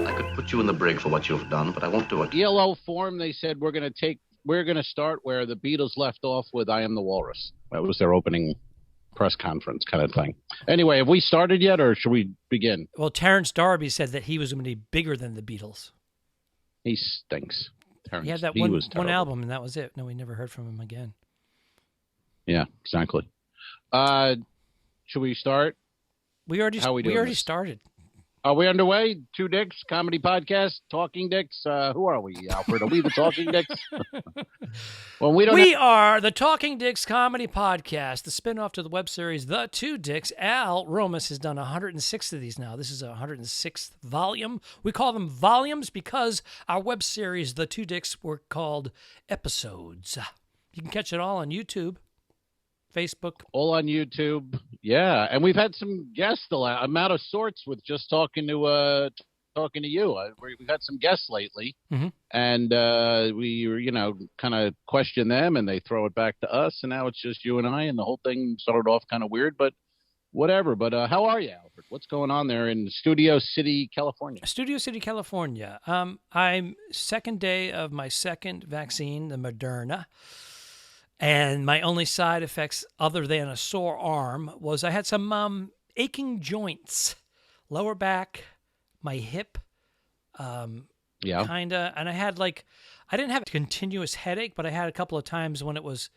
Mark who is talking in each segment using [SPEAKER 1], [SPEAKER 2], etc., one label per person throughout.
[SPEAKER 1] I could put you in the brig for what you've done, but I won't do it.
[SPEAKER 2] ELO form, they said we're going to start where the Beatles left off with I Am the Walrus. That was their opening press conference kind of thing. Anyway, have we started yet, or should we begin?
[SPEAKER 3] Well, Terrence D'Arby said that he was going to be bigger than the Beatles.
[SPEAKER 2] He stinks. Terrence.
[SPEAKER 3] He had that one album, and that was it. No, we never heard from him again.
[SPEAKER 2] Yeah, exactly. Should we start?
[SPEAKER 3] We already started.
[SPEAKER 2] Are we underway? Two Dicks, comedy podcast, Talking Dicks. Who are we, Alfred? Are we the Talking Dicks? Well, we
[SPEAKER 3] are the Talking Dicks comedy podcast, the spinoff to the web series The Two Dicks. Al Romas has done 106 of these now. This is a 106th volume. We call them volumes because our web series, The Two Dicks, were called episodes. You can catch it all on YouTube, Facebook.
[SPEAKER 2] All on YouTube. Yeah, and we've had some guests. I'm out of sorts with just talking to you. We've had some guests lately, and we kind of question them, and they throw it back to us, and now it's just you and I, and the whole thing started off kind of weird, but whatever. But how are you, Alfred? What's going on there in Studio City, California?
[SPEAKER 3] Studio City, California. I'm second day of my second vaccine, the Moderna. And my only side effects, other than a sore arm, was I had some aching joints, lower back, my hip, kind of. And I had I didn't have a continuous headache, but I had a couple of times when it was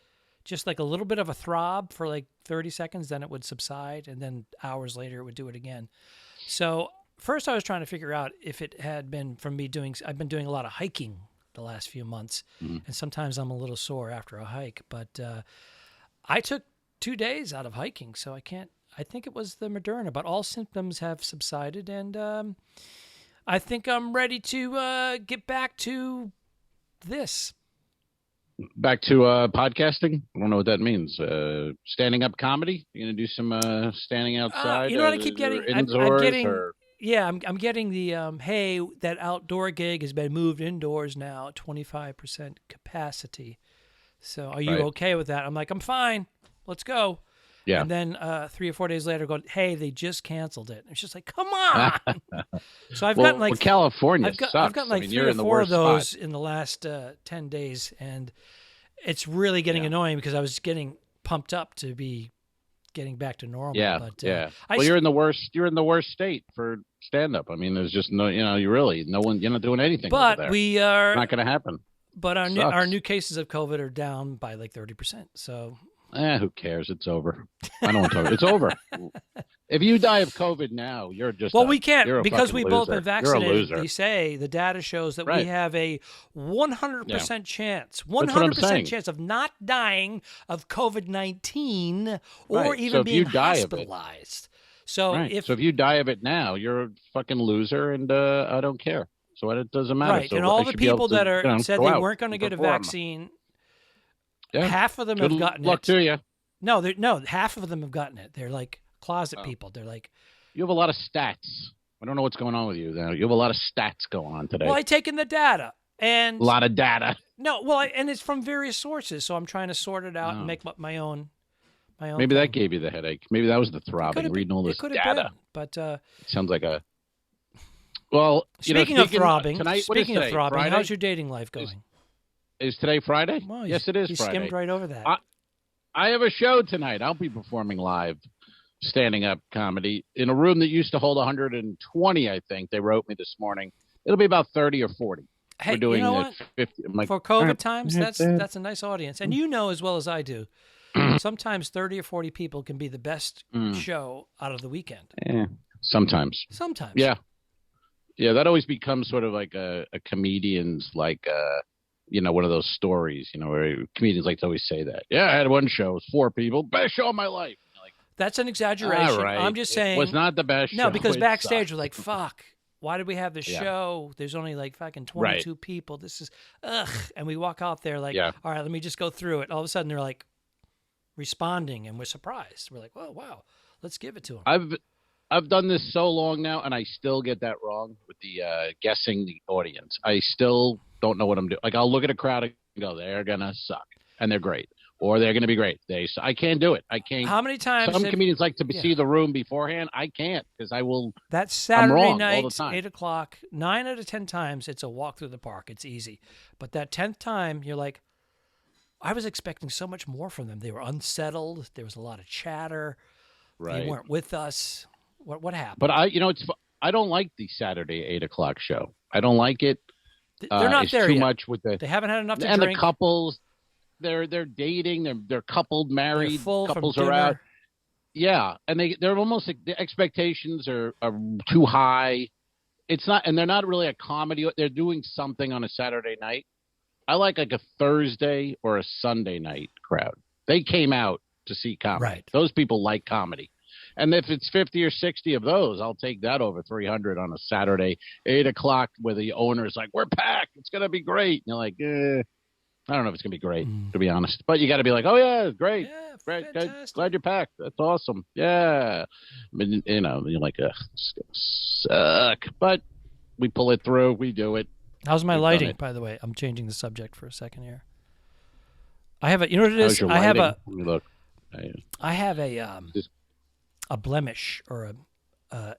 [SPEAKER 3] just like a little bit of a throb for like 30 seconds, then it would subside, and then hours later it would do it again. So first I was trying to figure out if it had been from me I've been doing a lot of hiking the last few months, and sometimes I'm a little sore after a hike, but I took 2 days out of hiking, so I think it was the Moderna, but all symptoms have subsided, and I think I'm ready to get back to this.
[SPEAKER 2] Back to podcasting? I don't know what that means. Standing up comedy? You going to do some standing outside?
[SPEAKER 3] You know what I keep getting?
[SPEAKER 2] Indoors,
[SPEAKER 3] I'm getting...
[SPEAKER 2] Or...
[SPEAKER 3] Yeah, I'm getting the, hey, that outdoor gig has been moved indoors now, 25% capacity. So are you okay with that? I'm like, I'm fine. Let's go. Yeah. And then 3 or 4 days later, going, hey, they just canceled it. It's just like, come on. So I've gotten like
[SPEAKER 2] California
[SPEAKER 3] I've gotten like 3 or 4 of those in the last 10 days, and it's really getting annoying because I was getting pumped up to be getting back to normal.
[SPEAKER 2] Yeah,
[SPEAKER 3] but,
[SPEAKER 2] well, you're in the worst state for stand-up. I mean, there's just no one, you're not doing anything.
[SPEAKER 3] But
[SPEAKER 2] over there.
[SPEAKER 3] It's
[SPEAKER 2] not going to happen.
[SPEAKER 3] But our new cases of COVID are down by like 30%. So.
[SPEAKER 2] Who cares? It's over. I don't want to talk. It's over. If you die of COVID now, you're just
[SPEAKER 3] we can't because we both been vaccinated.
[SPEAKER 2] You're a loser.
[SPEAKER 3] They say the data shows that we have a 100% chance, 100% chance of not dying of COVID-19 or even being hospitalized. So if
[SPEAKER 2] you die of it now, you're a fucking loser, and I don't care. So it doesn't matter.
[SPEAKER 3] Right,
[SPEAKER 2] so
[SPEAKER 3] and all the people that said they weren't going to get a vaccine. Yeah. Half of them have gotten it.
[SPEAKER 2] Good luck to you.
[SPEAKER 3] No, half of them have gotten it. They're like closet people. They're like...
[SPEAKER 2] You have a lot of stats. I don't know what's going on with you now. You have a lot of stats going on today.
[SPEAKER 3] Well, I take in the data. And
[SPEAKER 2] a lot of data.
[SPEAKER 3] No, well, and it's from various sources, so I'm trying to sort it out and make up my own
[SPEAKER 2] Maybe that gave you the headache. Maybe that was the throbbing, reading all this data.
[SPEAKER 3] Been, but
[SPEAKER 2] it sounds like a... Well,
[SPEAKER 3] speaking of throbbing,
[SPEAKER 2] Friday?
[SPEAKER 3] How's your dating life going?
[SPEAKER 2] Is today Friday?
[SPEAKER 3] Well,
[SPEAKER 2] yes, it is
[SPEAKER 3] Friday.
[SPEAKER 2] Friday.
[SPEAKER 3] You skimmed right over that.
[SPEAKER 2] I have a show tonight. I'll be performing live standing up comedy in a room that used to hold 120, I think. They wrote me this morning. It'll be about 30 or 40.
[SPEAKER 3] Hey,
[SPEAKER 2] we're doing
[SPEAKER 3] you know what?
[SPEAKER 2] 50.
[SPEAKER 3] For COVID times, that's a nice audience. And you know as well as I do, sometimes 30 or 40 people can be the best show out of the weekend.
[SPEAKER 2] Yeah, sometimes. Yeah. Yeah, that always becomes sort of like a comedian's one of those stories, where comedians like to always say that. Yeah, I had one show, it was 4 people, best show of my life.
[SPEAKER 3] That's an exaggeration.
[SPEAKER 2] Right.
[SPEAKER 3] I'm just saying.
[SPEAKER 2] It was not the best show.
[SPEAKER 3] No, because backstage we're like, fuck, why did we have this show? There's only like fucking 22 people. This is, ugh. And we walk out there like, all right, let me just go through it. All of a sudden they're like responding and we're surprised. We're like, oh, wow, let's give it to them.
[SPEAKER 2] I've done this so long now, and I still get that wrong with the guessing the audience. I still don't know what I'm doing. Like, I'll look at a crowd and go, they're going to suck. And they're great. or they're going to be great. I can't do it. I can't.
[SPEAKER 3] How many times?
[SPEAKER 2] Some comedians like to see the room beforehand. I can't because I will.
[SPEAKER 3] That Saturday night,
[SPEAKER 2] all the time.
[SPEAKER 3] 8 o'clock, 9 out of 10 times, it's a walk through the park. It's easy. But that 10th time, you're like, I was expecting so much more from them. They were unsettled. There was a lot of chatter.
[SPEAKER 2] Right.
[SPEAKER 3] They weren't with us. What happened?
[SPEAKER 2] But I don't like the Saturday 8 o'clock show. I don't like it.
[SPEAKER 3] They're not
[SPEAKER 2] it's
[SPEAKER 3] there
[SPEAKER 2] too
[SPEAKER 3] yet.
[SPEAKER 2] much with
[SPEAKER 3] They haven't had enough to
[SPEAKER 2] drink.
[SPEAKER 3] drink.
[SPEAKER 2] And the couples, they're dating. They're coupled, married.
[SPEAKER 3] They're full
[SPEAKER 2] couples
[SPEAKER 3] from
[SPEAKER 2] are
[SPEAKER 3] dinner.
[SPEAKER 2] out. Yeah, and they're almost like the expectations are too high. It's not, and they're not really a comedy. They're doing something on a Saturday night. I like a Thursday or a Sunday night crowd. They came out to see comedy.
[SPEAKER 3] Right.
[SPEAKER 2] Those people like comedy. And if it's 50 or 60 of those, I'll take that over 300 on a Saturday, 8 o'clock, where the owner's like, we're packed. It's going to be great. And you're like, I don't know if it's going to be great, to be honest. But you got to be like, oh, yeah, great.
[SPEAKER 3] Yeah,
[SPEAKER 2] Great.
[SPEAKER 3] fantastic.
[SPEAKER 2] Glad you're packed. That's awesome. Yeah. I mean, you're like, it's going to suck. But we pull it through. We do it.
[SPEAKER 3] How's my lighting, by the way? I'm changing the subject for a second here. I have a, you know what it is? I have a,
[SPEAKER 2] Let me look.
[SPEAKER 3] I have a blemish or a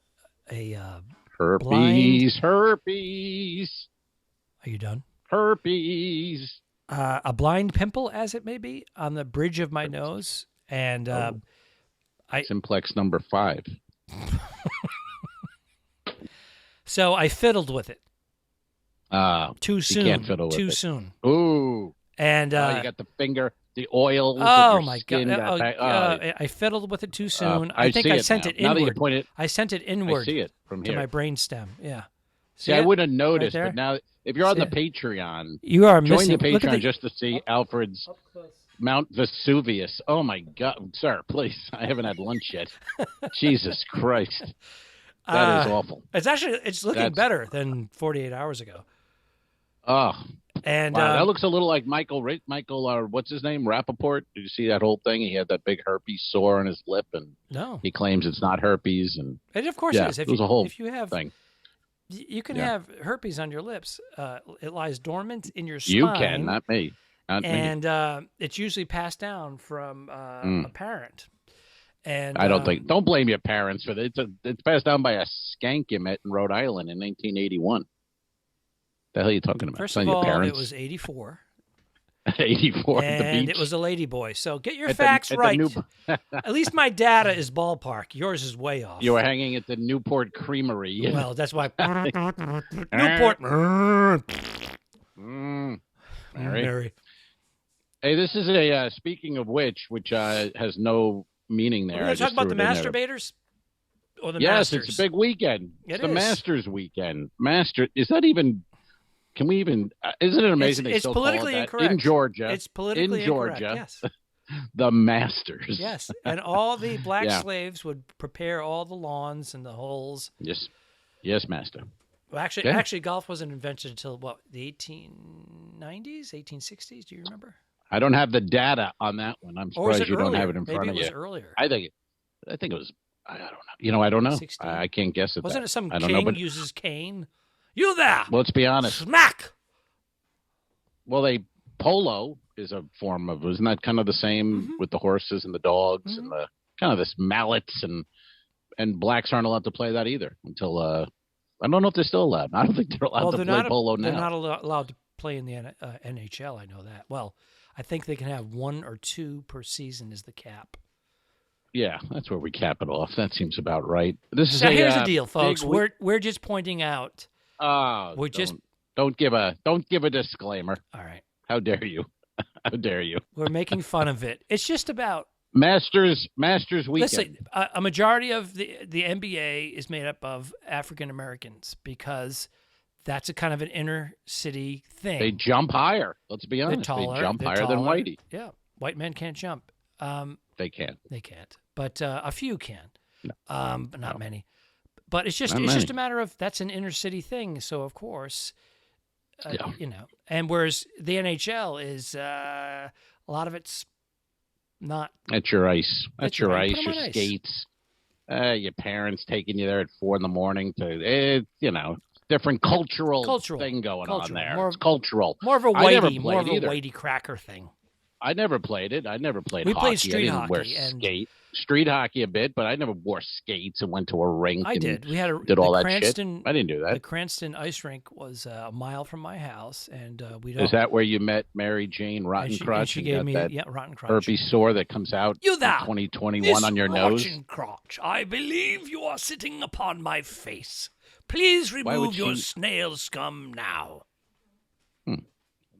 [SPEAKER 2] herpes.
[SPEAKER 3] blind.
[SPEAKER 2] Herpes.
[SPEAKER 3] Are you done?
[SPEAKER 2] Herpes.
[SPEAKER 3] A blind pimple, as it may be, on the bridge of my nose, and
[SPEAKER 2] Simplex number 5.
[SPEAKER 3] So I fiddled with it. Too soon.
[SPEAKER 2] You can't fiddle with it.
[SPEAKER 3] Too soon.
[SPEAKER 2] Ooh.
[SPEAKER 3] And
[SPEAKER 2] you got the finger, the oil.
[SPEAKER 3] Oh my
[SPEAKER 2] skin
[SPEAKER 3] God! I fiddled with it too soon. I think
[SPEAKER 2] see
[SPEAKER 3] I
[SPEAKER 2] it
[SPEAKER 3] sent
[SPEAKER 2] now.
[SPEAKER 3] it inward.
[SPEAKER 2] Now that you point it,
[SPEAKER 3] I sent it inward.
[SPEAKER 2] I see it from
[SPEAKER 3] to
[SPEAKER 2] here.
[SPEAKER 3] my brainstem. Yeah.
[SPEAKER 2] See, I wouldn't have noticed,
[SPEAKER 3] there?
[SPEAKER 2] but now if you're on
[SPEAKER 3] See
[SPEAKER 2] the Patreon,
[SPEAKER 3] you are
[SPEAKER 2] join
[SPEAKER 3] missing.
[SPEAKER 2] the
[SPEAKER 3] Look at
[SPEAKER 2] Patreon just to see Alfred's Mount Vesuvius. Oh my God, sir, please! I haven't had lunch yet. Jesus Christ, that is awful.
[SPEAKER 3] It's looking better than 48 hours ago.
[SPEAKER 2] Oh,
[SPEAKER 3] and
[SPEAKER 2] wow, that looks a little like Michael. What's his name? Rappaport. Did you see that whole thing? He had that big herpes sore on his lip, and he claims it's not herpes. And
[SPEAKER 3] of course it is.
[SPEAKER 2] It was a whole
[SPEAKER 3] thing. You can have herpes on your lips. It lies dormant in your spine.
[SPEAKER 2] You can, not me.
[SPEAKER 3] And it's usually passed down from a parent. And
[SPEAKER 2] I don't think. Don't blame your parents for that. It's passed down by a skank you met in Rhode Island in 1981. The hell are you talking about?
[SPEAKER 3] First of all, it was 84.
[SPEAKER 2] 84 at the beach.
[SPEAKER 3] And it was a lady boy. So get your facts right. At least my data is ballpark. Yours is way off.
[SPEAKER 2] You were hanging at the Newport Creamery.
[SPEAKER 3] Well, that's why. Newport. Mary.
[SPEAKER 2] Hey, this is a speaking of which has no meaning there.
[SPEAKER 3] We're going to talk about the masturbators? Or the Masters?
[SPEAKER 2] It's a big weekend. It's the
[SPEAKER 3] is.
[SPEAKER 2] Masters weekend. Is that even... Can we even? Isn't it amazing they still call it that?
[SPEAKER 3] Incorrect.
[SPEAKER 2] In Georgia?
[SPEAKER 3] It's politically incorrect. Yes.
[SPEAKER 2] The Masters.
[SPEAKER 3] Yes, and all the black slaves would prepare all the lawns and the holes.
[SPEAKER 2] Yes, master.
[SPEAKER 3] Well, actually, golf wasn't invented until the 1890s, 1860s. Do you remember?
[SPEAKER 2] I don't have the data on that one. I'm surprised you don't have it in front of you.
[SPEAKER 3] Maybe it was earlier.
[SPEAKER 2] I think it was. I don't know. I don't know.
[SPEAKER 3] 16.
[SPEAKER 2] I can't guess it.
[SPEAKER 3] Wasn't it some king uses cane? You there?
[SPEAKER 2] Let's be honest.
[SPEAKER 3] Smack.
[SPEAKER 2] Well, polo is a form of, isn't that kind of the same with the horses and the dogs and the kind of this mallets and blacks aren't allowed to play that either until I don't know if they're still allowed. I don't think they're allowed to play polo now.
[SPEAKER 3] They're not allowed to play in the NHL. I know that. Well, I think they can have 1 or 2 per season is the cap.
[SPEAKER 2] Yeah, that's where we cap it off. That seems about right. Here's
[SPEAKER 3] the deal, folks. We're just pointing out.
[SPEAKER 2] Don't give a disclaimer.
[SPEAKER 3] All right.
[SPEAKER 2] How dare you? How dare you?
[SPEAKER 3] We're making fun of it. It's just about
[SPEAKER 2] Masters weekend.
[SPEAKER 3] Listen, a majority of the NBA is made up of African Americans because that's a kind of an inner city thing.
[SPEAKER 2] They jump higher. Let's be honest. They jump higher than whitey.
[SPEAKER 3] Yeah, white men can't jump.
[SPEAKER 2] They can't.
[SPEAKER 3] They can't. But a few can.
[SPEAKER 2] No.
[SPEAKER 3] But not many. But it's just a matter of that's an inner city thing. So of course, and whereas the NHL is a lot of it's not.
[SPEAKER 2] That's your ice. That's your ice. Your skates. Your parents taking you there at 4 a.m. to different cultural thing going on there. It's cultural.
[SPEAKER 3] More of a whitey cracker thing.
[SPEAKER 2] I never played it. I never played
[SPEAKER 3] We
[SPEAKER 2] hockey.
[SPEAKER 3] played street
[SPEAKER 2] I didn't
[SPEAKER 3] hockey
[SPEAKER 2] wear
[SPEAKER 3] and
[SPEAKER 2] skate. Street hockey a bit, but I never wore skates and went to a rink.
[SPEAKER 3] I did. We had
[SPEAKER 2] did all
[SPEAKER 3] the
[SPEAKER 2] that shit. I didn't do that.
[SPEAKER 3] The Cranston ice rink was a mile from my house, and we don't.
[SPEAKER 2] Is that where you met Mary Jane Rottencrotch?
[SPEAKER 3] And she gave me Rottencrotch.
[SPEAKER 2] Herpes sore that comes out
[SPEAKER 3] you
[SPEAKER 2] in 2021
[SPEAKER 3] Miss
[SPEAKER 2] on your nose.
[SPEAKER 3] Rottencrotch, I believe you are sitting upon my face. Please remove your snail scum now.
[SPEAKER 2] I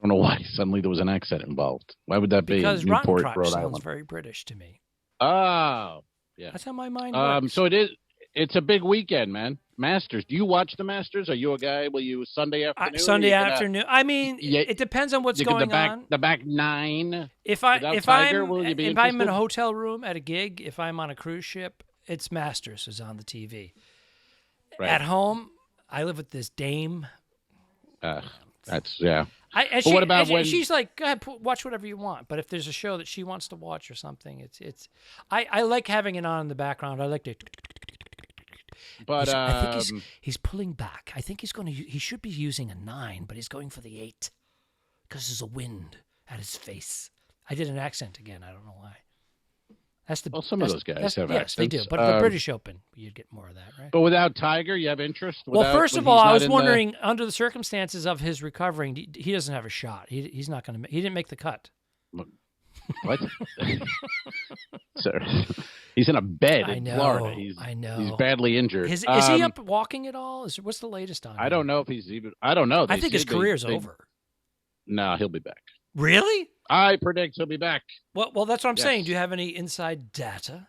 [SPEAKER 2] don't know why suddenly there was an accent involved. Why would that be?
[SPEAKER 3] Because
[SPEAKER 2] Newport,
[SPEAKER 3] Rottencrotch
[SPEAKER 2] Rhode
[SPEAKER 3] sounds
[SPEAKER 2] Island.
[SPEAKER 3] very British to me.
[SPEAKER 2] Oh, yeah.
[SPEAKER 3] That's how my mind works.
[SPEAKER 2] So it's a big weekend, man. Masters. Do you watch the Masters? Are you a guy? Will you Sunday afternoon?
[SPEAKER 3] Sunday afternoon. I mean, it depends on what's going on.
[SPEAKER 2] The back nine.
[SPEAKER 3] If I'm in a hotel room at a gig, if I'm on a cruise ship, it's Masters is on the TV.
[SPEAKER 2] Right.
[SPEAKER 3] At home, I live with this dame.
[SPEAKER 2] That's yeah.
[SPEAKER 3] What about when she's like, go ahead, watch whatever you want. But if there's a show that she wants to watch or something, I like having it on in the background. I like to.
[SPEAKER 2] But
[SPEAKER 3] I think he's pulling back. I think he should be using a 9, but he's going for the 8 because there's a wind at his face. I did an accent again. I don't know why.
[SPEAKER 2] Some of those guys have accents.
[SPEAKER 3] Yes, they do. But the British Open, you'd get more of that, right?
[SPEAKER 2] But without Tiger, you have interest?
[SPEAKER 3] Well, first of all, I was wondering, under the circumstances of his recovering, he doesn't have a shot. He's not going to. He didn't make the cut.
[SPEAKER 2] What? Sir, he's in a bed in Florida.
[SPEAKER 3] I know.
[SPEAKER 2] He's badly injured.
[SPEAKER 3] Is he up walking at all? What's the latest on him?
[SPEAKER 2] I don't know if he's even. I don't know.
[SPEAKER 3] I think his career's over.
[SPEAKER 2] No, he'll be back.
[SPEAKER 3] Really?
[SPEAKER 2] I predict he'll be back.
[SPEAKER 3] Well, that's what I'm saying. Do you have any inside data?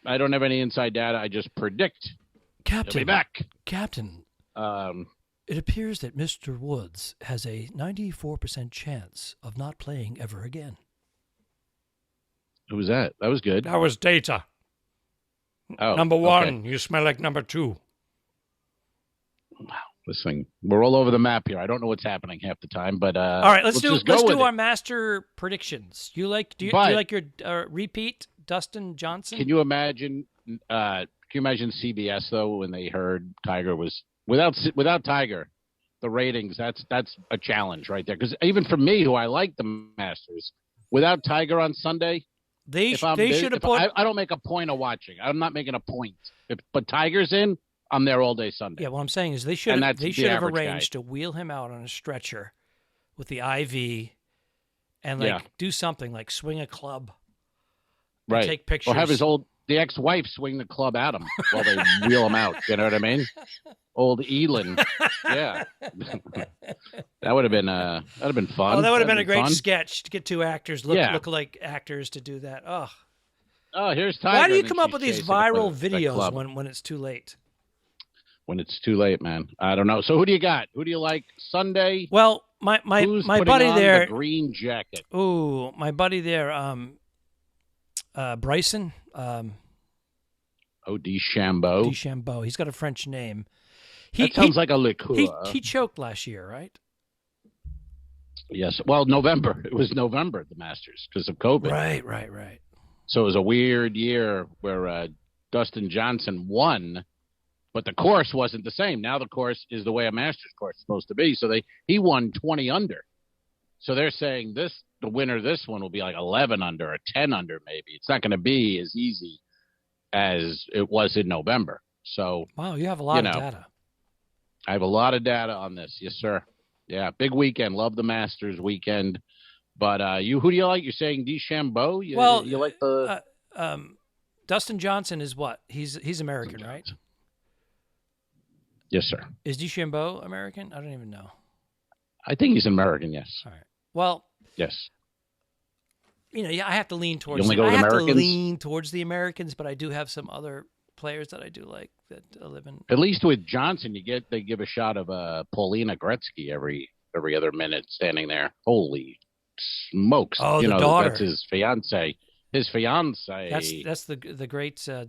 [SPEAKER 2] I don't have any inside data. I just predict
[SPEAKER 3] Captain,
[SPEAKER 2] he'll be back.
[SPEAKER 3] Captain, it appears that Mr. Woods has a 94% chance of not playing ever again.
[SPEAKER 2] Who was that? That was good.
[SPEAKER 3] That was Data.
[SPEAKER 2] Oh,
[SPEAKER 3] number 1, you smell like number 2.
[SPEAKER 2] Wow. This thing, we're all over the map here. I don't know what's happening half the time, but
[SPEAKER 3] all right, let's do our master predictions. Do you like your repeat, Dustin Johnson?
[SPEAKER 2] Can you imagine? CBS though when they heard Tiger was without Tiger, the ratings that's a challenge right there. Because even for me, who I like the Masters, without Tiger on Sunday,
[SPEAKER 3] they should have put.
[SPEAKER 2] I don't make a point of watching. I'm not making a point. But Tiger's in. I'm there all day Sunday.
[SPEAKER 3] Yeah, what I'm saying is they should have arranged to wheel him out on a stretcher with the IV and do something like swing a club.
[SPEAKER 2] Right.
[SPEAKER 3] Take pictures.
[SPEAKER 2] Or have the ex-wife swing the club at him while they wheel him out. You know what I mean? Old Elin. Yeah. That would have been fun.
[SPEAKER 3] Oh, that would have been a great sketch to get two actors look like actors to do that.
[SPEAKER 2] Oh, here's Tiger.
[SPEAKER 3] Why do you come up with these viral videos when it's too late?
[SPEAKER 2] When it's too late, man. I don't know. So who do you got? Who do you like Sunday?
[SPEAKER 3] Well, my buddy
[SPEAKER 2] on
[SPEAKER 3] there,
[SPEAKER 2] the green jacket.
[SPEAKER 3] Ooh, my buddy there, Bryson.
[SPEAKER 2] DeChambeau.
[SPEAKER 3] DeChambeau. He's got a French name.
[SPEAKER 2] That sounds like a liqueur.
[SPEAKER 3] He choked last year, right?
[SPEAKER 2] Yes. Well, November. It was November at the Masters because of COVID.
[SPEAKER 3] Right.
[SPEAKER 2] So it was a weird year where Dustin Johnson won. But the course wasn't the same. Now the course is the way a Masters course is supposed to be. So he won 20 under. So they're saying the winner of this one will be like 11 under or 10 under maybe. It's not going to be as easy as it was in November. So
[SPEAKER 3] wow, you have a lot of data.
[SPEAKER 2] I have a lot of data on this. Yes, sir. Yeah, big weekend. Love the Masters weekend. But who do you like? You're saying DeChambeau? You like the
[SPEAKER 3] Dustin Johnson is what? He's American, right?
[SPEAKER 2] Yes, sir.
[SPEAKER 3] Is DeChambeau American? I don't even know.
[SPEAKER 2] I think he's American, yes.
[SPEAKER 3] All right. Well,
[SPEAKER 2] yes.
[SPEAKER 3] I have to lean towards.
[SPEAKER 2] You only go with Americans?
[SPEAKER 3] To lean towards the Americans, but I do have some other players that I do like that live in.
[SPEAKER 2] At least with Johnson, they give a shot of Paulina Gretzky every other minute standing there. Holy smokes!
[SPEAKER 3] Oh, the daughter.
[SPEAKER 2] That's his fiance. His fiance.
[SPEAKER 3] That's the great. The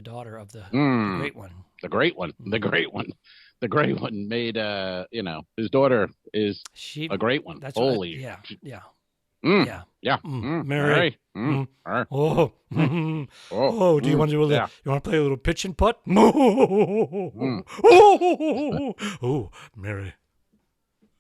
[SPEAKER 3] daughter of the great one.
[SPEAKER 2] The great one. The great one made. His daughter is a great one.
[SPEAKER 3] That's
[SPEAKER 2] holy.
[SPEAKER 3] Yeah.
[SPEAKER 2] Yeah.
[SPEAKER 3] Mary.
[SPEAKER 2] Oh.
[SPEAKER 3] Do you want to you want to play a little pitch and putt? Oh, Mary.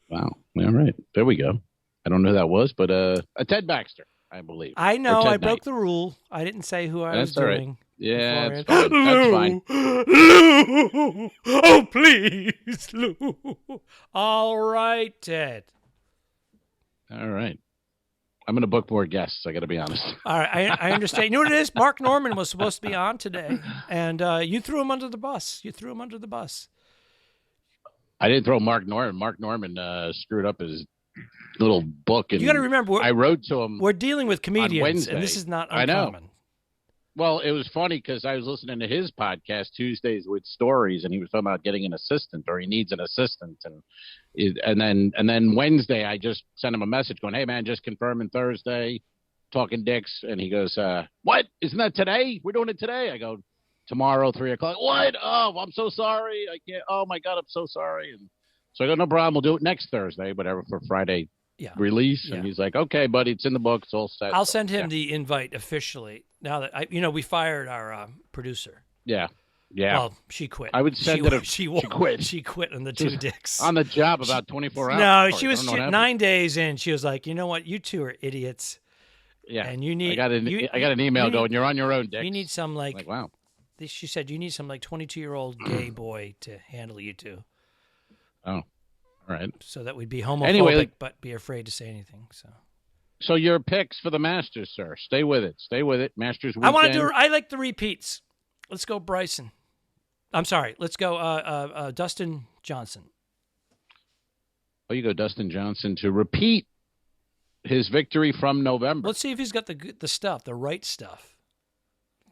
[SPEAKER 2] Wow. All right. There we go. I don't know who that was, but a Ted Baxter, I believe.
[SPEAKER 3] I know. I broke the rule. I didn't say who I was doing.
[SPEAKER 2] Right. Yeah, that's fine. That's fine.
[SPEAKER 3] Lou! Oh, please, Lou. All right, Ted.
[SPEAKER 2] All right. I'm going to book more guests, I got to be honest.
[SPEAKER 3] All right, I understand. You know what it is? Mark Norman was supposed to be on today, and you threw him under the bus.
[SPEAKER 2] I didn't throw Mark Norman. Mark Norman screwed up his little book. And
[SPEAKER 3] you got to remember,
[SPEAKER 2] I wrote to him.
[SPEAKER 3] We're dealing with comedians,
[SPEAKER 2] Wednesday,
[SPEAKER 3] and this is not uncommon.
[SPEAKER 2] I know. Well, it was funny because I was listening to his podcast, Tuesdays with Stories, and he was talking about getting an assistant, or he needs an assistant. And then Wednesday, I just sent him a message going, "Hey, man, just confirming Thursday, talking dicks." And he goes, "What? Isn't that today? We're doing it today." I go, "Tomorrow, 3:00. What? Oh, I'm so sorry. I can't. Oh, my God, I'm so sorry." And so I go, "No problem. We'll do it next Thursday, whatever, for Friday release." And he's like, "Okay, buddy, it's in the book. It's all set."
[SPEAKER 3] I'll send him the invite officially now that we fired our producer.
[SPEAKER 2] Yeah.
[SPEAKER 3] Well, she quit.
[SPEAKER 2] I would send
[SPEAKER 3] she quit. She quit on the two dicks.
[SPEAKER 2] On the job about 24 hours.
[SPEAKER 3] No, she was 9 days in. She was like, "You know what? You two are idiots."
[SPEAKER 2] Yeah.
[SPEAKER 3] And you need.
[SPEAKER 2] I got an email going, "You're on your own, Dick."
[SPEAKER 3] You need some like
[SPEAKER 2] wow.
[SPEAKER 3] She said you need some like 22-year-old gay boy to handle you two.
[SPEAKER 2] Oh, all right.
[SPEAKER 3] So that we'd be homophobic,
[SPEAKER 2] anyway,
[SPEAKER 3] but be afraid to say anything.
[SPEAKER 2] So your picks for the Masters, sir. Stay with it. Masters weekend.
[SPEAKER 3] I like the repeats. Let's go Bryson. I'm sorry. Let's go Dustin Johnson.
[SPEAKER 2] Oh, you go Dustin Johnson to repeat his victory from November.
[SPEAKER 3] Let's see if he's got the right stuff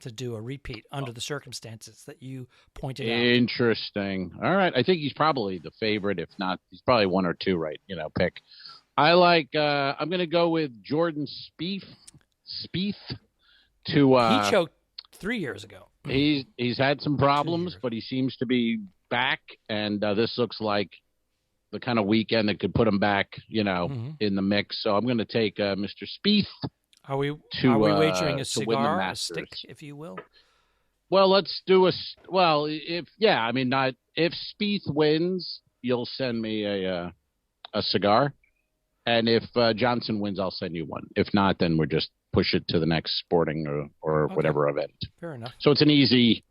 [SPEAKER 3] to do a repeat under the circumstances that you pointed out.
[SPEAKER 2] Interesting. All right. I think he's probably the favorite. If not, he's probably one or two right, pick. I like, I'm going to go with Jordan Spieth to,
[SPEAKER 3] he choked 3 years ago.
[SPEAKER 2] He's had some problems, but he seems to be back. And this looks like the kind of weekend that could put him back, in the mix. So I'm going to take Mr. Spieth.
[SPEAKER 3] Are we wagering a cigar, a stick, if you will?
[SPEAKER 2] Well, let's do if Spieth wins, you'll send me a cigar. And if Johnson wins, I'll send you one. If not, then we'll just push it to the next sporting or whatever event.
[SPEAKER 3] Fair enough.
[SPEAKER 2] So it's an easy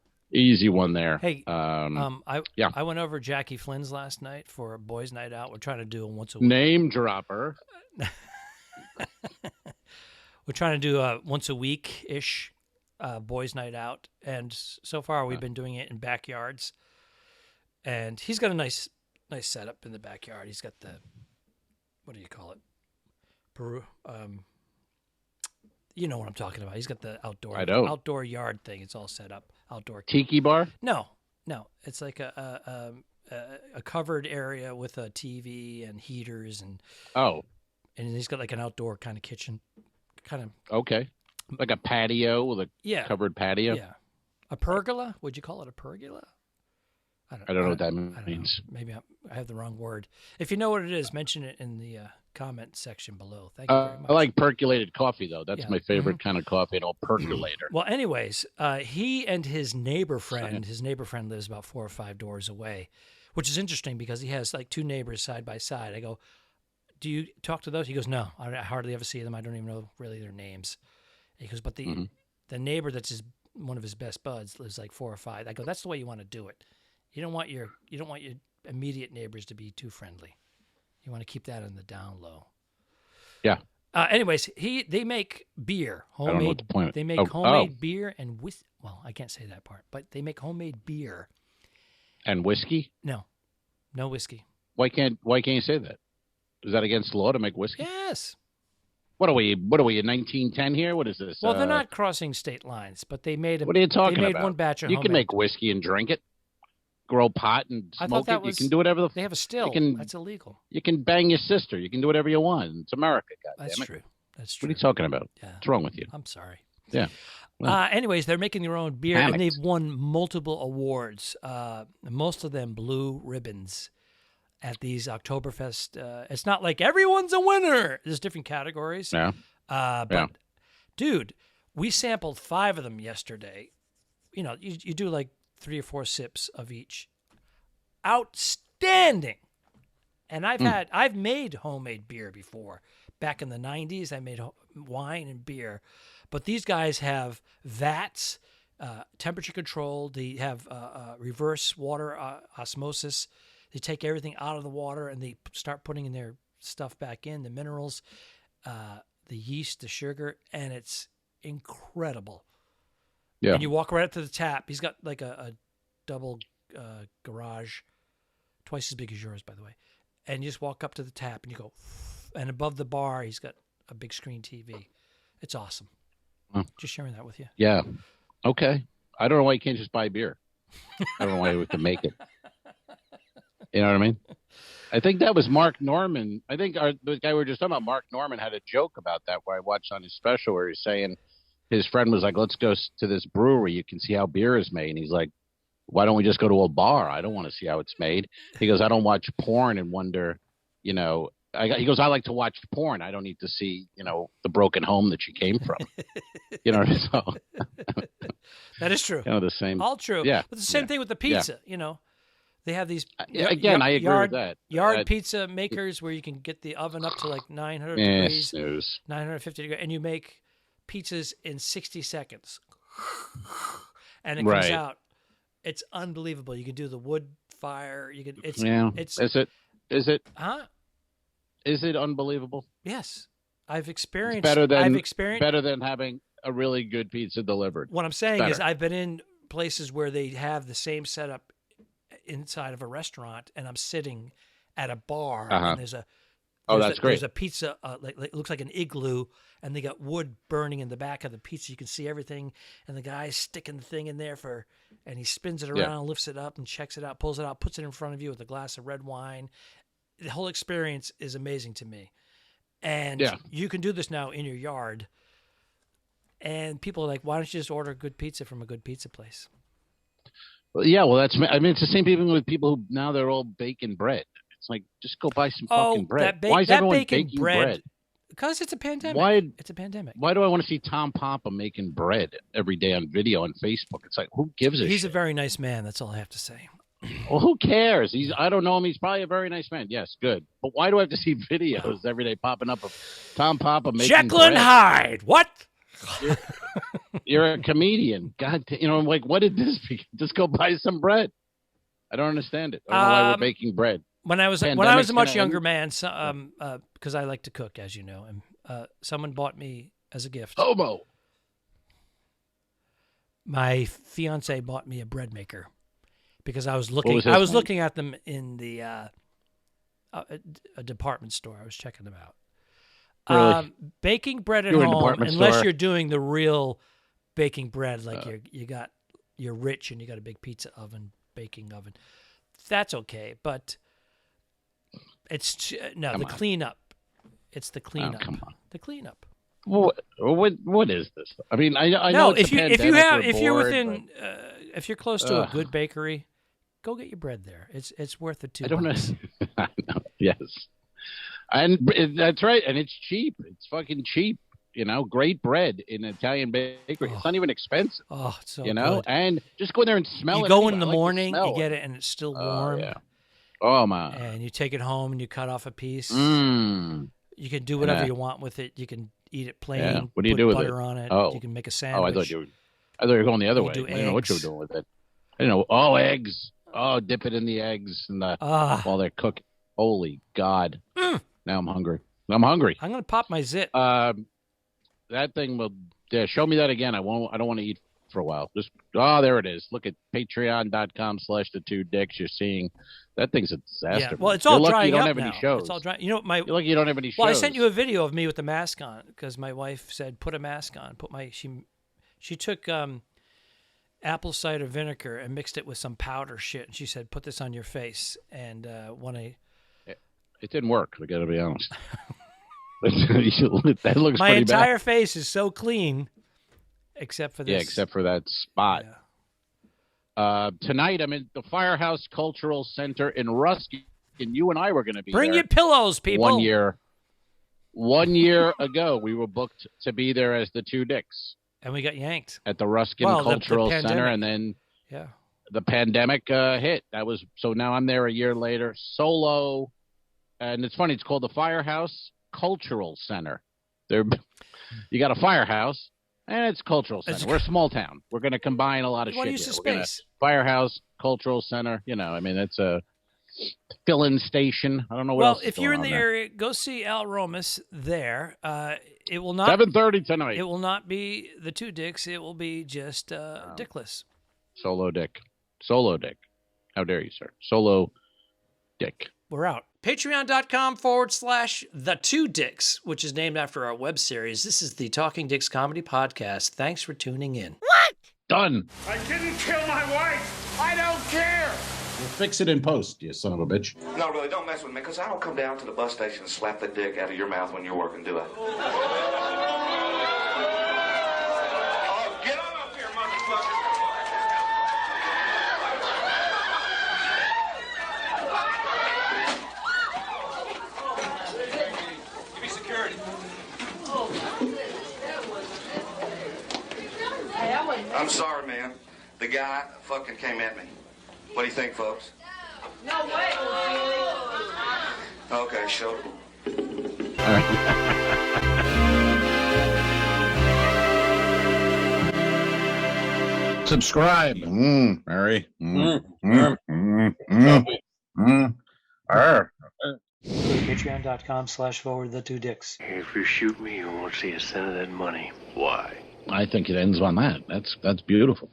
[SPEAKER 2] one there.
[SPEAKER 3] Hey, I went over Jackie Flynn's last night for a boys' night out. We're trying to do them once a week.
[SPEAKER 2] Name dropper.
[SPEAKER 3] We're trying to do a once a week-ish boys' night out. And so far we've been doing it in backyards. And he's got a nice setup in the backyard. He's got the, what do you call it? Peru. You know what I'm talking about. He's got the outdoor yard thing. It's all set up. Outdoor
[SPEAKER 2] tiki bar?
[SPEAKER 3] No. It's like a covered area with a TV and heaters and he's got like an outdoor kind of kitchen, kind of
[SPEAKER 2] like a patio with a covered patio.
[SPEAKER 3] Yeah, a pergola. Would you call it a pergola?
[SPEAKER 2] I don't know what that means.
[SPEAKER 3] Maybe I have the wrong word. If you know what it is, mention it in the comment section below. Thank you very much.
[SPEAKER 2] I like percolated coffee, though. That's my favorite kind of coffee, an old percolator.
[SPEAKER 3] Well, anyways, he and his neighbor friend lives about 4 or 5 doors away, which is interesting because he has like 2 neighbors side by side. I go, "Do you talk to those?" He goes, "No, I hardly ever see them. I don't even know really their names." He goes, "But the neighbor that's one of his best buds lives like 4 or 5. I go, "That's the way you want to do it. You don't want your immediate neighbors to be too friendly. You want to keep that on the down low."
[SPEAKER 2] Yeah.
[SPEAKER 3] Anyways, they make beer. Homemade.
[SPEAKER 2] I don't know what the point.
[SPEAKER 3] They make homemade beer and I can't say that part, but they make homemade beer.
[SPEAKER 2] And whiskey?
[SPEAKER 3] No whiskey.
[SPEAKER 2] Why can't you say that? Is that against the law to make whiskey?
[SPEAKER 3] Yes.
[SPEAKER 2] What are we in 1910 here? What is this?
[SPEAKER 3] Well, they're not crossing state lines, but they made.
[SPEAKER 2] What are you talking about?
[SPEAKER 3] They made one batch of
[SPEAKER 2] You
[SPEAKER 3] homemade.
[SPEAKER 2] can make whiskey and drink it. Grow pot and smoke it. You can do whatever
[SPEAKER 3] they have a still. That's illegal.
[SPEAKER 2] You can bang your sister. You can do whatever you want. It's America, goddammit.
[SPEAKER 3] That's true.
[SPEAKER 2] What are you talking about?
[SPEAKER 3] Yeah.
[SPEAKER 2] What's wrong with you?
[SPEAKER 3] I'm sorry.
[SPEAKER 2] Yeah.
[SPEAKER 3] Well, anyways, they're making their own beer, and they've won multiple awards. Most of them blue ribbons at these Oktoberfest. It's not like everyone's a winner. There's different categories.
[SPEAKER 2] Yeah.
[SPEAKER 3] Dude, we sampled 5 of them yesterday. You know, you do like 3 or 4 sips of each. Outstanding. And I've made homemade beer before back in the 90s, I made wine and beer. But these guys have vats, temperature controlled. They have reverse water osmosis. They take everything out of the water and they start putting in their stuff back in, the minerals, the yeast, the sugar, and it's incredible. Yeah. And you walk right up to the tap. He's got like a double garage, twice as big as yours, by the way. And you just walk up to the tap and you go, and above the bar, he's got a big screen TV. It's awesome. Just sharing that with you.
[SPEAKER 2] Yeah. Okay. I don't know why you can't just buy beer. I don't know why we can make it. You know what I mean? I think that was Mark Norman. I think the guy we were just talking about, Mark Norman, had a joke about that where I watched on his special where he's saying his friend was like, let's go to this brewery. You can see how beer is made. And he's like, why don't we just go to a bar? I don't want to see how it's made. He goes, I don't watch porn and wonder, you know, he goes, I like to watch porn. I don't need to see, you know, the broken home that she came from. You know, so.
[SPEAKER 3] That is true.
[SPEAKER 2] You know, the same.
[SPEAKER 3] All true.
[SPEAKER 2] Yeah.
[SPEAKER 3] But the same thing with the pizza, you know. They have these
[SPEAKER 2] again. I agree with that.
[SPEAKER 3] Yard pizza makers where you can get the oven up to like 900 degrees,
[SPEAKER 2] snooze.
[SPEAKER 3] 950 degrees, and you make pizzas in 60 seconds, and it comes out. It's unbelievable. You can do the wood fire. You can. It's. Is it? Huh?
[SPEAKER 2] Is it unbelievable?
[SPEAKER 3] Yes, I've experienced.
[SPEAKER 2] Better than having a really good pizza delivered.
[SPEAKER 3] What I'm saying is, I've been in places where they have the same setup inside of a restaurant, and I'm sitting at a bar, and there's
[SPEAKER 2] that's great.
[SPEAKER 3] There's a pizza, like it looks like an igloo, and they got wood burning in the back of the pizza. You can see everything, and the guy's sticking the thing in there and he spins it around, lifts it up, and checks it out, pulls it out, puts it in front of you with a glass of red wine. The whole experience is amazing to me, and you can do this now in your yard. And people are like, "Why don't you just order good pizza from a good pizza place?"
[SPEAKER 2] Yeah, well, it's the same thing with people who now they're all baking bread. It's like, just go buy some fucking bread. Why is everyone baking bread?
[SPEAKER 3] Because it's a pandemic. It's a pandemic.
[SPEAKER 2] Why do I want to see Tom Papa making bread every day on video on Facebook? It's like, who gives a shit?
[SPEAKER 3] He's a very nice man. That's all I have to say.
[SPEAKER 2] Well, who cares? I don't know him. He's probably a very nice man. Yes, good. But why do I have to see videos every day popping up of Tom Papa making
[SPEAKER 3] Jekyll and Hyde. What?
[SPEAKER 2] You're a comedian. God, like, what did this be? Just go buy some bread. I don't understand it. I don't know why we're baking bread.
[SPEAKER 3] When I was a much younger man, because I like to cook, as you know, and someone bought me as a gift.
[SPEAKER 2] Homo.
[SPEAKER 3] My fiance bought me a bread maker because I was looking at them in the a department store. I was checking them out.
[SPEAKER 2] Really?
[SPEAKER 3] Baking bread at home, unless you're doing the real baking bread, like you're rich and you got a big pizza oven, baking oven, that's okay. But it's the cleanup. It's the cleanup.
[SPEAKER 2] Oh, come on.
[SPEAKER 3] The cleanup.
[SPEAKER 2] What is this? I mean, I know it's
[SPEAKER 3] if you're close to a good bakery, go get your bread there. It's worth the $2.
[SPEAKER 2] I don't know. I know. Yes. And that's right. And it's cheap. It's fucking cheap. You know, great bread in an Italian bakery. It's not even expensive.
[SPEAKER 3] Oh, it's so
[SPEAKER 2] you know,
[SPEAKER 3] good.
[SPEAKER 2] And just go in there and smell it.
[SPEAKER 3] You go in the morning, you get it, and it's still warm.
[SPEAKER 2] Yeah. Oh, my.
[SPEAKER 3] And you take it home and you cut off a piece.
[SPEAKER 2] Mm.
[SPEAKER 3] You can do whatever you want with it. You can eat it plain.
[SPEAKER 2] Yeah. What do you do with it?
[SPEAKER 3] Put butter on it.
[SPEAKER 2] Oh.
[SPEAKER 3] You can make a sandwich.
[SPEAKER 2] Oh, I thought you were going the other way. I didn't know what you were doing with it. I didn't know. Oh, eggs. Oh, dip it in the eggs and while they're cooking. Holy God. Now I'm hungry. I'm going to
[SPEAKER 3] pop my zit.
[SPEAKER 2] That thing will show me that again. I don't want to eat for a while. There it is. Look at patreon.com/the2dicks. You're seeing that thing's a disaster.
[SPEAKER 3] Yeah. Well, it's all drying up now.
[SPEAKER 2] You don't have any shows.
[SPEAKER 3] It's all dry. You know,
[SPEAKER 2] You're lucky you don't have any shows.
[SPEAKER 3] Well, I sent you a video of me with the mask on because my wife said put a mask on. She took apple cider vinegar and mixed it with some powder shit, and she said put this on your face. And
[SPEAKER 2] it didn't work. I got to be honest. That looks
[SPEAKER 3] my
[SPEAKER 2] pretty
[SPEAKER 3] entire
[SPEAKER 2] bad.
[SPEAKER 3] face is so clean, except for this.
[SPEAKER 2] Yeah, except for that spot. Yeah. Tonight, I'm in the Firehouse Cultural Center in Ruskin. You and I were going to be
[SPEAKER 3] Bring
[SPEAKER 2] there.
[SPEAKER 3] your pillows, people.
[SPEAKER 2] 1 year. 1 year ago, we were booked to be there as the Two Dicks.
[SPEAKER 3] And we got yanked.
[SPEAKER 2] At the Ruskin Cultural
[SPEAKER 3] the
[SPEAKER 2] Center, and then the pandemic hit. So now I'm there a year later, solo. And it's funny, it's called the Firehouse. cultural center. You got a firehouse, and it's cultural center. We're a small town. We're going to combine a lot of shit here.
[SPEAKER 3] Use the
[SPEAKER 2] We're
[SPEAKER 3] space.
[SPEAKER 2] Firehouse, cultural center. I mean, it's a fill-in station. I don't know what
[SPEAKER 3] well,
[SPEAKER 2] else.
[SPEAKER 3] If you're in the area, go see Al Romas there. It will not
[SPEAKER 2] 7:30 tonight.
[SPEAKER 3] It will not be the Two Dicks. It will be just Dickless.
[SPEAKER 2] Solo Dick. How dare you, sir? Solo Dick.
[SPEAKER 3] We're out. Patreon.com/The Two Dicks, which is named after our web series. This is the Talking Dicks Comedy Podcast. Thanks for tuning in.
[SPEAKER 4] What?
[SPEAKER 2] Done.
[SPEAKER 5] I didn't kill my wife. I don't care.
[SPEAKER 6] We'll fix it in post, you son of a bitch.
[SPEAKER 1] No, really, don't mess with me, because I don't come down to the bus station and slap the dick out of your mouth when you're working, do I? Oh, get on up here, motherfucker.
[SPEAKER 5] Give me security.
[SPEAKER 1] I'm sorry, man. The guy fucking came at me. What do you think, folks?
[SPEAKER 4] No way.
[SPEAKER 1] Okay, show.
[SPEAKER 6] Subscribe. Mary.
[SPEAKER 3] Patreon.com/The Two Dicks.
[SPEAKER 7] If you shoot me, you won't see a cent of that money. Why?
[SPEAKER 2] I think it ends on that. That's beautiful.